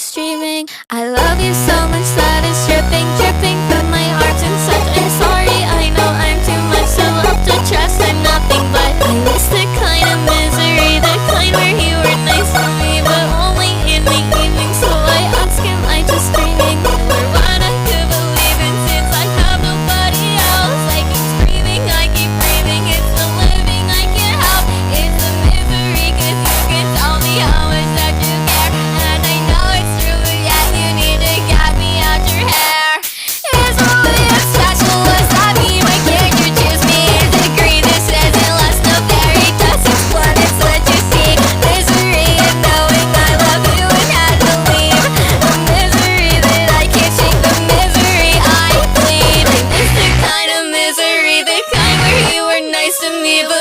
streaming. I love you so much that it's dripping, dripping from my heart and such. I'm sorry, I know I'm too much to love to trust. I'm nothing but I miss the kind of misery, the kind where you were nice to me, but only in the evening. So I ask, am I just dreaming? Or what I could believe in, since I have nobody else. I keep screaming, I keep breathing. It's the living I can't help. It's the misery, 'cause you can tell me how much that you care. And I know it's true, but yet you need to get me out your hair. Is really special, was that me? Why can't you choose me? Is it green? This isn't less no fairy dust. It's blood, it's what you see. Misery and knowing I love you and had to leave. The misery that I can't shake, the misery I bleed. I miss the kind of misery, the kind where you were nice to me, but